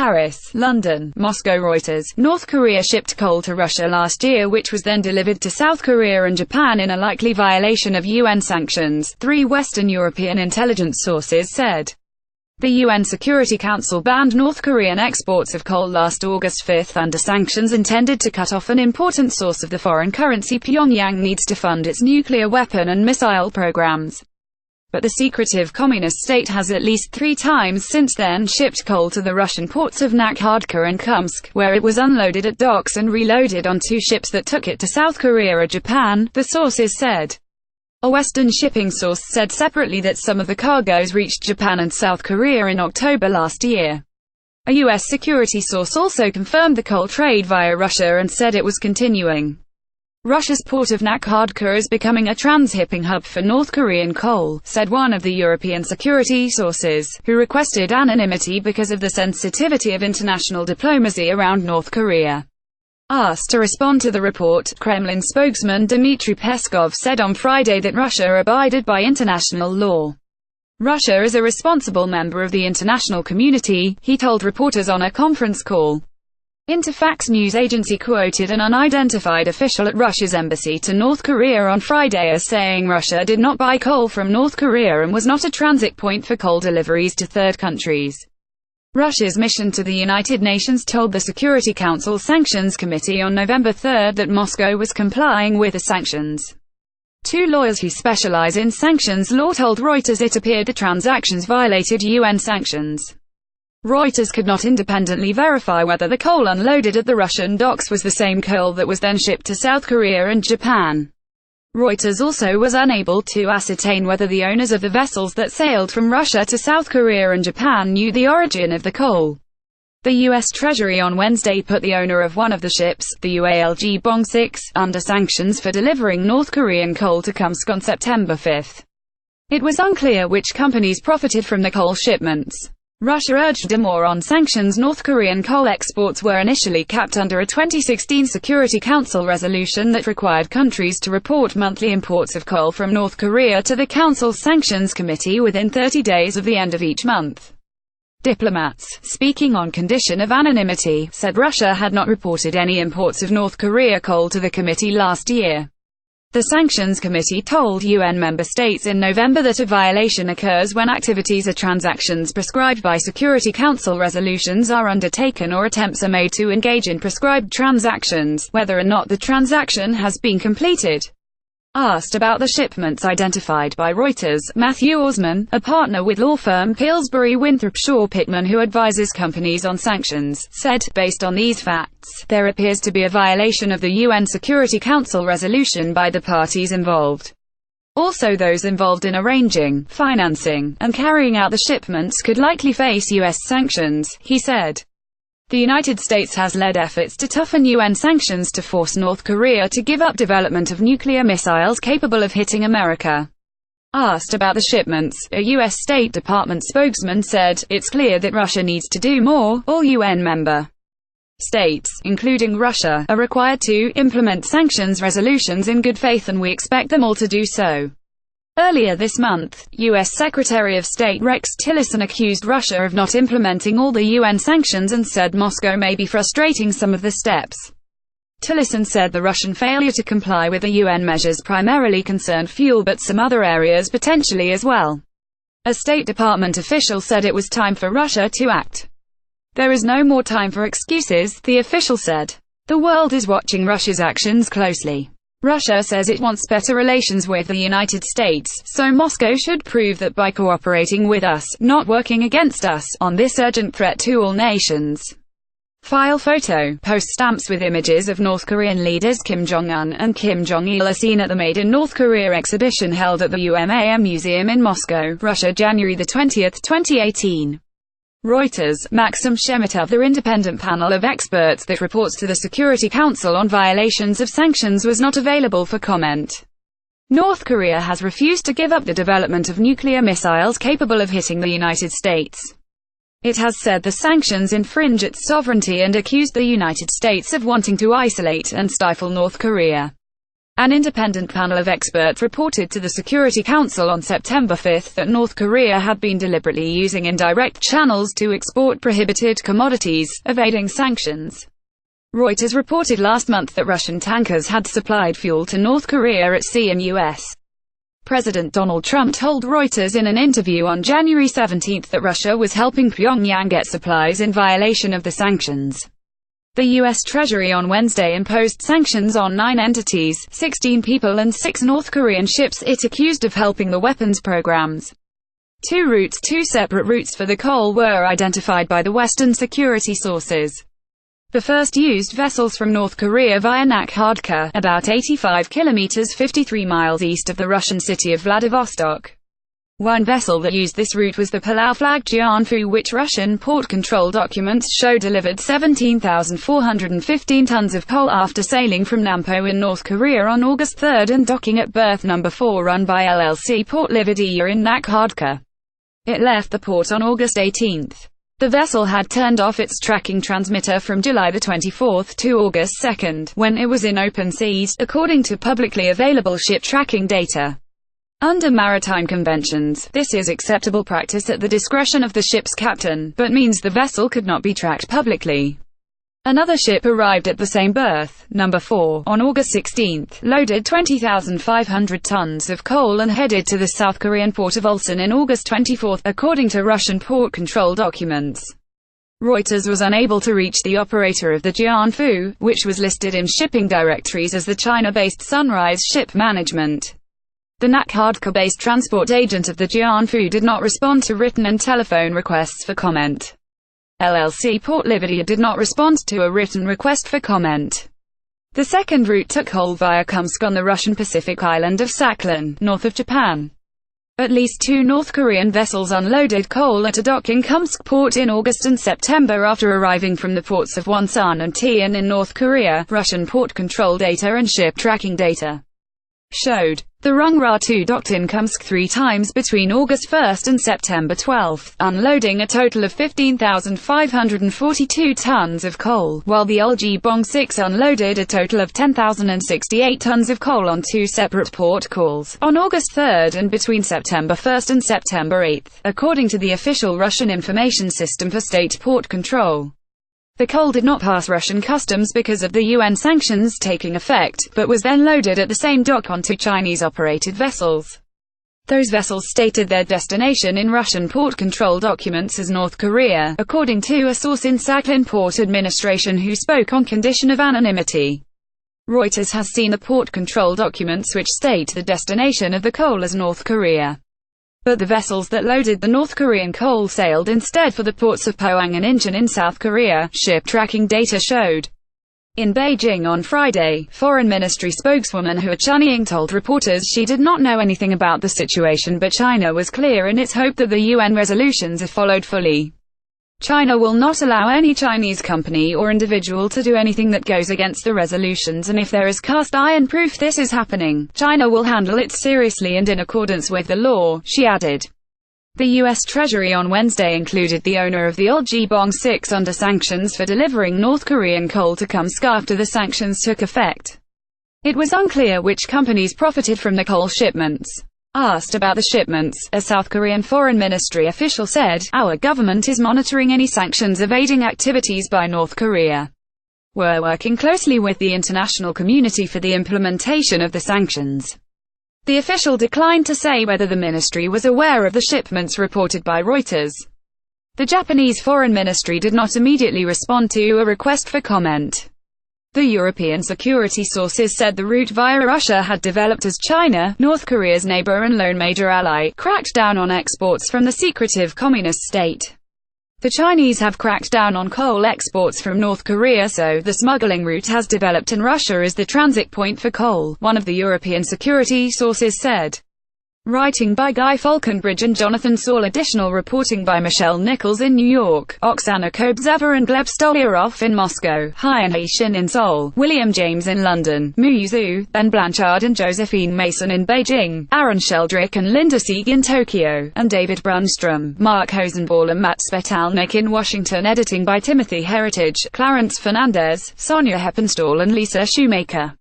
Paris, London, Moscow. Reuters. North Korea shipped coal to Russia last year, which was then delivered to South Korea and Japan in a likely violation of UN sanctions, 3 Western European intelligence sources said. The UN Security Council banned North Korean exports of coal last August 5 under sanctions intended to cut off an important source of the foreign currency Pyongyang needs to fund its nuclear weapon and missile programs. But the secretive communist state has at least 3 times since then shipped coal to the Russian ports of Nakhodka and Kholmsk, where it was unloaded at docks and reloaded on 2 ships that took it to South Korea or Japan, the sources said. A Western shipping source said separately that some of the cargoes reached Japan and South Korea in October last year. A U.S. security source also confirmed the coal trade via Russia and said it was continuing. Russia's port of Nakhodka is becoming a transhipping hub for North Korean coal, said one of the European security sources, who requested anonymity because of the sensitivity of international diplomacy around North Korea. Asked to respond to the report, Kremlin spokesman Dmitry Peskov said on Friday that Russia abided by international law. Russia is a responsible member of the international community, he told reporters on a conference call. Interfax news agency quoted an unidentified official at Russia's embassy to North Korea on Friday as saying Russia did not buy coal from North Korea and was not a transit point for coal deliveries to third countries. Russia's mission to the United Nations told the Security Council Sanctions Committee on November 3 that Moscow was complying with the sanctions. 2 lawyers who specialize in sanctions law told Reuters it appeared the transactions violated UN sanctions. Reuters could not independently verify whether the coal unloaded at the Russian docks was the same coal that was then shipped to South Korea and Japan. Reuters also was unable to ascertain whether the owners of the vessels that sailed from Russia to South Korea and Japan knew the origin of the coal. The U.S. Treasury on Wednesday put the owner of one of the ships, the UALG Bong 6, under sanctions for delivering North Korean coal to Kholmsk on September 5. It was unclear which companies profited from the coal shipments. Russia urged a more on sanctions. North Korean coal exports were initially capped under a 2016 Security Council resolution that required countries to report monthly imports of coal from North Korea to the Council's Sanctions Committee within 30 days of the end of each month. Diplomats, speaking on condition of anonymity, said Russia had not reported any imports of North Korea coal to the committee last year. The Sanctions Committee told UN member states in November that a violation occurs when activities or transactions prescribed by Security Council resolutions are undertaken or attempts are made to engage in prescribed transactions, whether or not the transaction has been completed. Asked about the shipments identified by Reuters, Matthew Osman, a partner with law firm Pillsbury Winthrop Shaw Pittman who advises companies on sanctions, said, based on these facts, there appears to be a violation of the UN Security Council resolution by the parties involved. Also, those involved in arranging, financing, and carrying out the shipments could likely face U.S. sanctions, he said. The United States has led efforts to toughen UN sanctions to force North Korea to give up development of nuclear missiles capable of hitting America. Asked about the shipments, a U.S. State Department spokesman said, "It's clear that Russia needs to do more. All UN member states, including Russia, are required to implement sanctions resolutions in good faith and we expect them all to do so." Earlier this month, U.S. Secretary of State Rex Tillerson accused Russia of not implementing all the UN sanctions and said Moscow may be frustrating some of the steps. Tillerson said the Russian failure to comply with the UN measures primarily concerned fuel but some other areas potentially as well. A State Department official said it was time for Russia to act. "There is no more time for excuses," the official said. "The world is watching Russia's actions closely. Russia says it wants better relations with the United States, so Moscow should prove that by cooperating with us, not working against us, on this urgent threat to all nations." File photo, post stamps with images of North Korean leaders Kim Jong-un and Kim Jong-il are seen at the Made in North Korea exhibition held at the UMAM Museum in Moscow, Russia, January 20, 2018. Reuters, Maxim Shemetov, the independent panel of experts that reports to the Security Council on violations of sanctions was not available for comment. North Korea has refused to give up the development of nuclear missiles capable of hitting the United States. It has said the sanctions infringe its sovereignty and accused the United States of wanting to isolate and stifle North Korea. An independent panel of experts reported to the Security Council on September 5 that North Korea had been deliberately using indirect channels to export prohibited commodities, evading sanctions. Reuters reported last month that Russian tankers had supplied fuel to North Korea at sea, and U.S. President Donald Trump told Reuters in an interview on January 17 that Russia was helping Pyongyang get supplies in violation of the sanctions. The U.S. Treasury on Wednesday imposed sanctions on 9 entities, 16 people and 6 North Korean ships it accused of helping the weapons programs. Two separate routes for the coal were identified by the Western security sources. The first used vessels from North Korea via Nakhodka, about 85 kilometers 53 miles east of the Russian city of Vladivostok. One vessel that used this route was the Palau-flagged Jianfu, which Russian port control documents show delivered 17,415 tons of coal after sailing from Nampo in North Korea on August 3 and docking at berth number 4 run by LLC Port Livadia in Nakhodka. It left the port on August 18. The vessel had turned off its tracking transmitter from July 24 to August 2, when it was in open seas, according to publicly available ship tracking data. Under maritime conventions, this is acceptable practice at the discretion of the ship's captain, but means the vessel could not be tracked publicly. Another ship arrived at the same berth, number 4, on August 16, loaded 20,500 tons of coal and headed to the South Korean port of Ulsan in August 24, according to Russian port control documents. Reuters was unable to reach the operator of the Jianfu, which was listed in shipping directories as the China-based Sunrise Ship Management. The Nakhodka-based transport agent of the Jianfu did not respond to written and telephone requests for comment. LLC Port Livadia did not respond to a written request for comment. The second route took coal via Kholmsk on the Russian Pacific island of Sakhalin, north of Japan. At least 2 North Korean vessels unloaded coal at a dock in Kholmsk port in August and September after arriving from the ports of Wonsan and Tian in North Korea. Russian port control data and ship tracking data showed. The Rungra-2 docked in Kholmsk 3 times between August 1 and September 12, unloading a total of 15,542 tons of coal, while the Uljibong-6 unloaded a total of 10,068 tons of coal on 2 separate port calls, on August 3 and between September 1 and September 8, according to the official Russian information system for state port control. The coal did not pass Russian customs because of the UN sanctions taking effect, but was then loaded at the same dock onto Chinese-operated vessels. Those vessels stated their destination in Russian port control documents as North Korea, according to a source in Sakhalin Port Administration who spoke on condition of anonymity. Reuters has seen the port control documents which state the destination of the coal as North Korea. But the vessels that loaded the North Korean coal sailed instead for the ports of Pohang and Incheon in South Korea, ship tracking data showed. In Beijing on Friday, Foreign Ministry spokeswoman Hua Chunying told reporters she did not know anything about the situation, but China was clear in its hope that the UN resolutions are followed fully. China will not allow any Chinese company or individual to do anything that goes against the resolutions, and if there is cast iron proof this is happening, China will handle it seriously and in accordance with the law, she added. The U.S. Treasury on Wednesday included the owner of the Uljibong-6 under sanctions for delivering North Korean coal to Kholmsk after the sanctions took effect. It was unclear which companies profited from the coal shipments. Asked about the shipments, a South Korean Foreign Ministry official said, "Our government is monitoring any sanctions evading activities by North Korea. We're working closely with the international community for the implementation of the sanctions." The official declined to say whether the ministry was aware of the shipments reported by Reuters. The Japanese Foreign Ministry did not immediately respond to a request for comment. The European security sources said the route via Russia had developed as China, North Korea's neighbor and lone major ally, cracked down on exports from the secretive communist state. The Chinese have cracked down on coal exports from North Korea, so the smuggling route has developed and Russia is the transit point for coal, one of the European security sources said. Writing by Guy Falconbridge and Jonathan Saul. Additional reporting by Michelle Nichols in New York, Oksana Kobzeva and Gleb Stolyarov in Moscow, Haiyan Haitian in Seoul, William James in London, Mu Zhu, Ben Blanchard and Josephine Mason in Beijing, Aaron Sheldrick and Linda Sieg in Tokyo, and David Brunstrom, Mark Hosenball and Matt Spetalnik in Washington. Editing by Timothy Heritage, Clarence Fernandez, Sonia Heppenstall and Lisa Shoemaker.